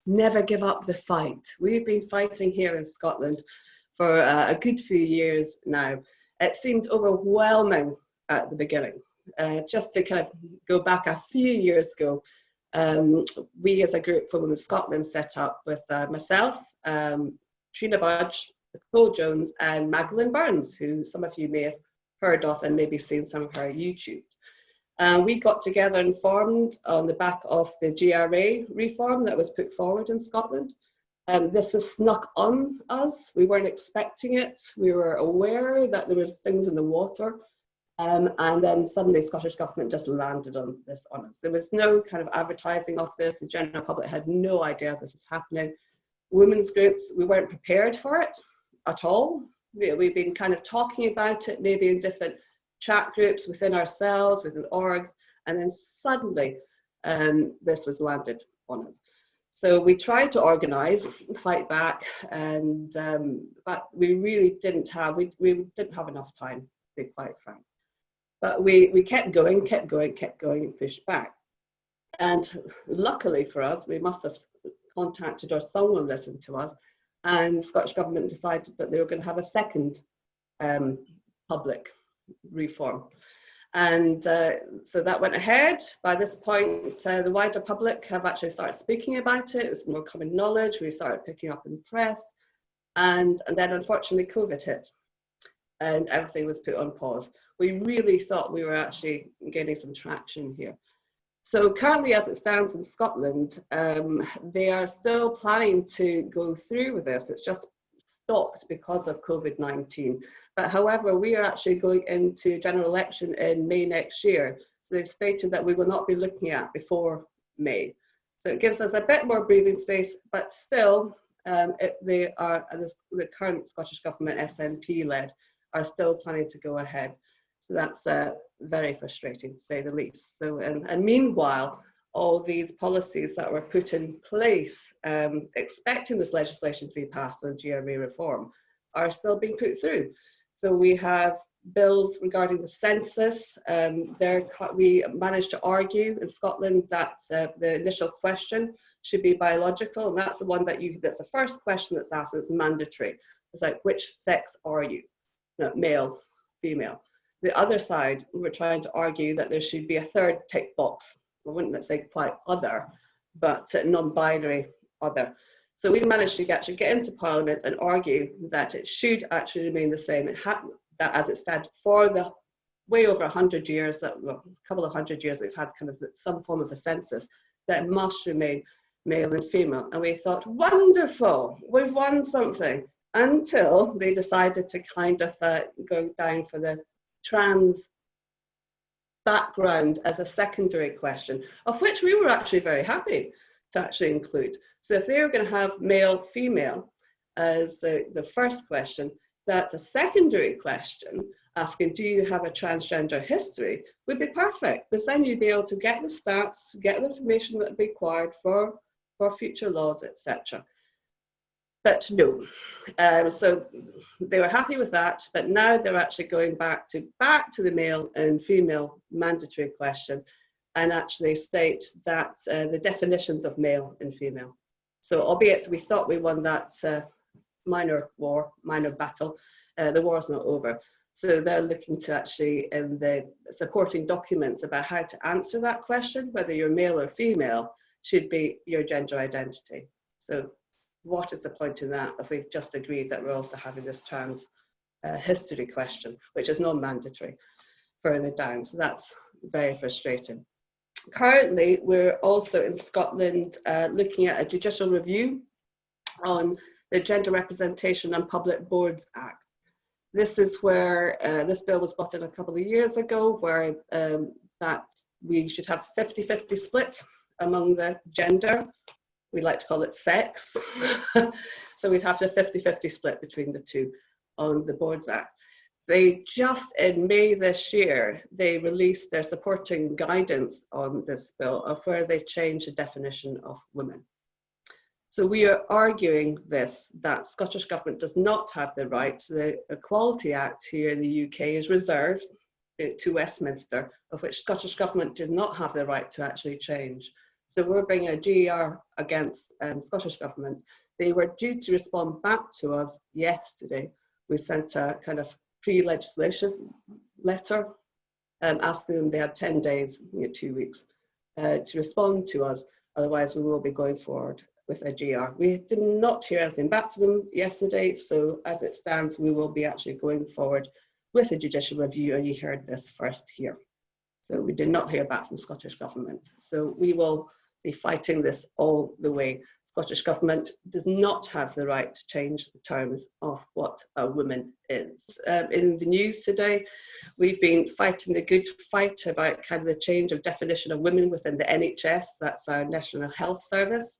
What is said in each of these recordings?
never give up the fight. We've been fighting here in Scotland for a good few years now. It seemed overwhelming at the beginning. Just to kind of go back a few years ago, we as a group for Women Scotland set up with myself, Trina Budge, Nicole Jones and Magdalene Burns, who some of you may have heard of and maybe seen some of her YouTube. We got together and formed on the back of the GRA reform that was put forward in Scotland. This was snuck on us. We weren't expecting it. We were aware that there was things in the water. And then suddenly Scottish Government just landed on this on us. There was no kind of advertising of this. The general public had no idea this was happening. Women's groups, we weren't prepared for it at all. We've been kind of talking about it, maybe in different chat groups within ourselves, within orgs, and then suddenly this was landed on us. So we tried to organise, fight back, and but we really didn't have, we didn't have enough time, to be quite frank. But we kept going, and pushed back. And luckily for us, we must have contacted or someone listened to us, and Scottish Government decided that they were going to have a second public reform. And so that went ahead. By this point, the wider public have actually started speaking about it. It was more common knowledge. We started picking up in press. And then unfortunately, COVID hit and everything was put on pause. We really thought we were actually gaining some traction here. So currently, as it stands in Scotland, they are still planning to go through with this. It's just stopped because of COVID-19. But however, we are actually going into general election in May next year. So they've stated that we will not be looking at before May. So it gives us a bit more breathing space, but still, the current Scottish Government, SNP-led, are still planning to go ahead. So that's very frustrating, to say the least. So, and meanwhile, all these policies that were put in place, expecting this legislation to be passed on GRA reform, are still being put through. So we have bills regarding the census. We managed to argue in Scotland that the initial question should be biological, and that's the one that's the first question that's asked. It's mandatory. It's like, which sex are you? No, male, female. The other side, we're trying to argue that there should be a third tick box. I wouldn't say quite other, but non-binary other. So we managed to actually get into Parliament and argue that it should actually remain the same. It had that as it stands for the way over 100 years, well, a couple of hundred years, we've had kind of some form of a census, that it must remain male and female. And we thought, wonderful, we've won something, until they decided to kind of go down for the trans background as a secondary question, of which we were actually very happy to actually include. So if they were going to have male, female as the first question, that's a secondary question asking, do you have a transgender history, would be perfect, because then you'd be able to get the stats, get the information that would be required for future laws, etc. But no, so they were happy with that, but now they're actually going back to the male and female mandatory question, and actually state that the definitions of male and female. So albeit we thought we won that minor battle, the war's not over. So they're looking to actually, in the supporting documents about how to answer that question, whether you're male or female, should be your gender identity. So what is the point in that if we've just agreed that we're also having this trans history question, which is non-mandatory, further down? So that's very frustrating. Currently, we're also in Scotland looking at a judicial review on the Gender Representation and Public Boards Act. This is where this bill was brought in a couple of years ago, where that we should have 50-50 split among the gender. We like to call it sex. So we'd have a 50-50 split between the two on the Boards Act. They just in May this year, they released their supporting guidance on this bill of where they changed the definition of women. So we are arguing this, that Scottish Government does not have the right. The Equality Act here in the UK is reserved to Westminster, of which Scottish Government did not have the right to actually change. So we're bringing a GER against Scottish Government. They were due to respond back to us yesterday. We sent a kind of pre-legislation letter asking them, they had 10 days, 2 weeks, to respond to us. Otherwise, we will be going forward with a GR. We did not hear anything back from them yesterday, so as it stands, we will be actually going forward with a judicial review, and you heard this first here. So we did not hear back from Scottish Government. So we will be fighting this all the way. Scottish Government does not have the right to change the terms of what a woman is. In the news today, we've been fighting the good fight about kind of the change of definition of women within the NHS. That's our National Health Service.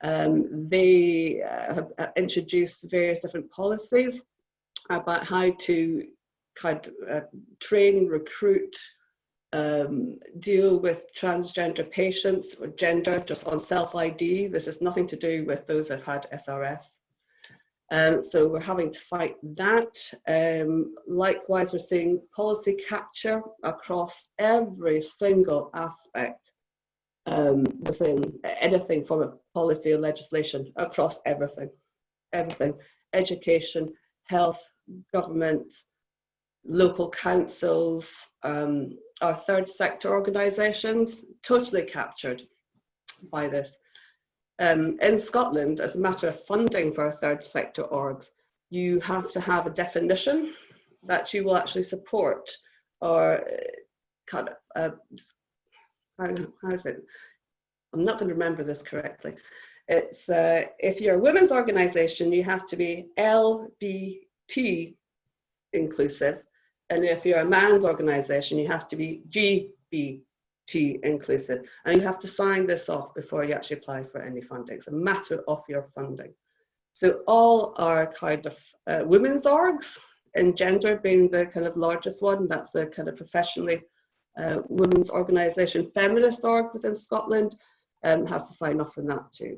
They have introduced various different policies about how to kind of train, recruit, deal with transgender patients or gender just on self-ID. This has nothing to do with those that have had SRS. So we're having to fight that. Likewise, we're seeing policy capture across every single aspect within anything from a policy or legislation, across everything. Education, health, government, local councils, our third sector organisations, totally captured by this. In Scotland, as a matter of funding for our third sector orgs, you have to have a definition that you will actually support, or kind of, how is it? I'm not going to remember this correctly. It's if you're a women's organisation, you have to be LBT inclusive. And if you're a man's organisation, you have to be GBT inclusive. And you have to sign this off before you actually apply for any funding. It's a matter of your funding. So all our kind of women's orgs, and gender being the kind of largest one, that's the kind of professionally women's organisation. Feminist org within Scotland has to sign off on that too.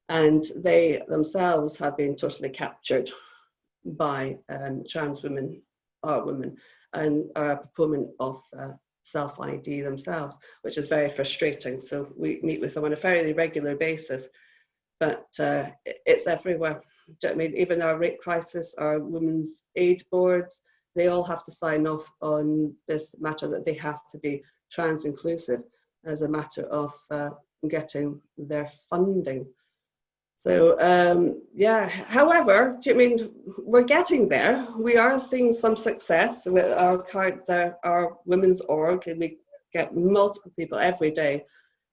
And they themselves have been totally captured by trans women, are women, and are a proponent of self-ID themselves, which is very frustrating. So we meet with them on a fairly regular basis, but it's everywhere. Do you know what I mean? Even our rape crisis, our women's aid boards, they all have to sign off on this matter that they have to be trans inclusive as a matter of getting their funding. So yeah, however, do you mean we're getting there? We are seeing some success with our women's org, and we get multiple people every day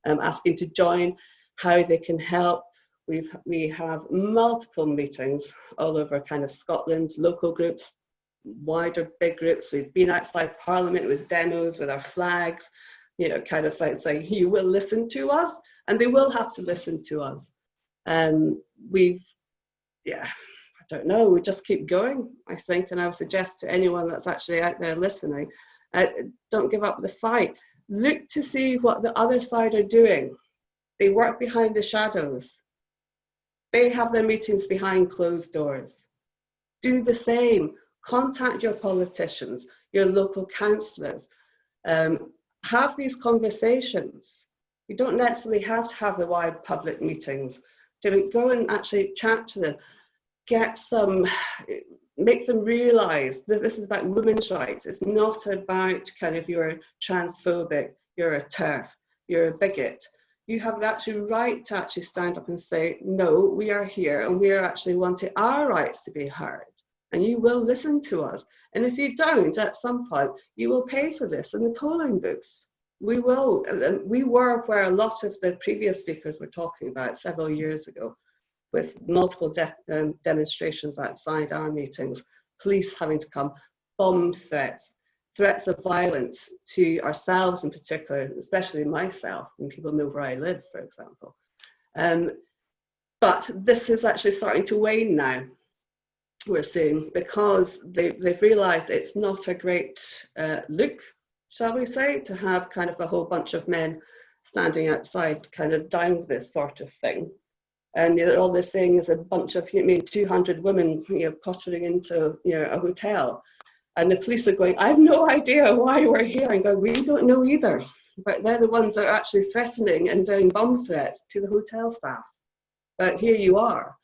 asking to join, how they can help. We have multiple meetings all over kind of Scotland, local groups, wider big groups. We've been outside Parliament with demos, with our flags, you know, kind of like saying, you will listen to us, and they will have to listen to us. Yeah, I don't know, we just keep going, I think, and I would suggest to anyone that's actually out there listening, don't give up the fight. Look to see what the other side are doing. They work behind the shadows. They have their meetings behind closed doors. Do the same. Contact your politicians, your local councillors. Have these conversations. You don't necessarily have to have the wide public meetings. To go and actually chat to them, make them realise that this is about women's rights. It's not about kind of you're transphobic, you're a TERF, you're a bigot. You have the actual right to actually stand up and say, no, we are here and we are actually wanting our rights to be heard. And you will listen to us. And if you don't, at some point, you will pay for this in the polling booths. We will. We were where a lot of the previous speakers were talking about several years ago, with multiple demonstrations outside our meetings, police having to come, bomb threats, threats of violence to ourselves in particular, especially myself, when people know where I live, for example. But this is actually starting to wane now, we're seeing, because they've realised it's not a great look, shall we say, to have kind of a whole bunch of men standing outside kind of down this sort of thing. And all they're saying is a bunch of 200 women pottering into a hotel. And the police are going, I have no idea why we're here. And going, we don't know either. but they're the ones that are actually threatening and doing bomb threats to the hotel staff. But here you are.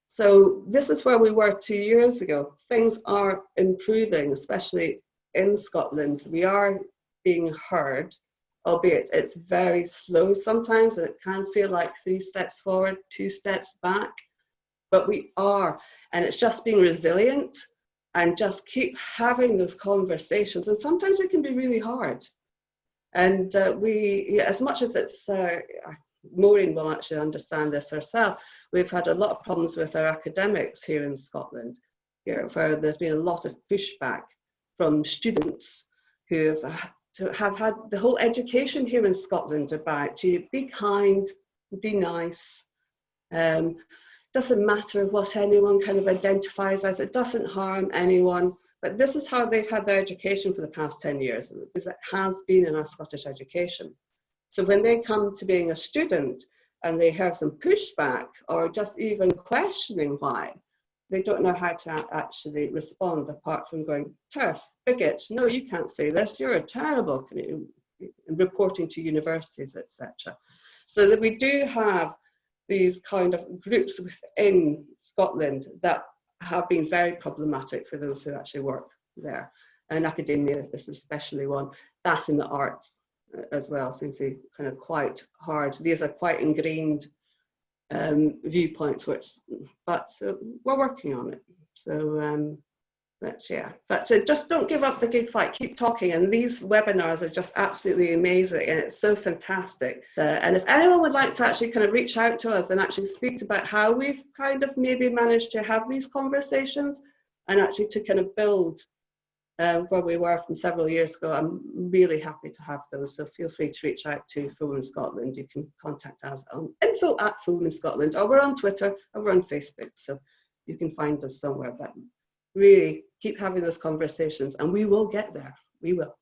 So this is where we were 2 years ago. Things are improving, especially in Scotland. We are being heard, albeit it's very slow sometimes, and it can feel like 3 steps forward, 2 steps back. But we are, and it's just being resilient and just keep having those conversations. And sometimes it can be really hard. And as much as it's, Maureen will actually understand this herself, we've had a lot of problems with our academics here in Scotland, where there's been a lot of pushback from students who have had the whole education here in Scotland about you be kind, be nice. Doesn't matter what anyone kind of identifies as, it doesn't harm anyone. But this is how they've had their education for the past 10 years, because it has been in our Scottish education. So when they come to being a student and they have some pushback or just even questioning why, they don't know how to actually respond apart from going, turf, bigot, no, you can't say this, you're a terrible, reporting to universities, etc. So that we do have these kind of groups within Scotland that have been very problematic for those who actually work there. And academia is especially one. That in the arts as well seems to be kind of quite hard. These are quite ingrained viewpoints, but we're working on it. So but just don't give up the good fight, keep talking. And these webinars are just absolutely amazing, and it's so fantastic. And if anyone would like to actually kind of reach out to us and actually speak about how we've kind of maybe managed to have these conversations and actually to kind of build where we were from several years ago, I'm really happy to have those. So feel free to reach out to Women Scotland. You can contact us on info@Women Scotland, or we're on Twitter, or we're on Facebook, so you can find us somewhere. But really keep having those conversations, and we will get there. We will.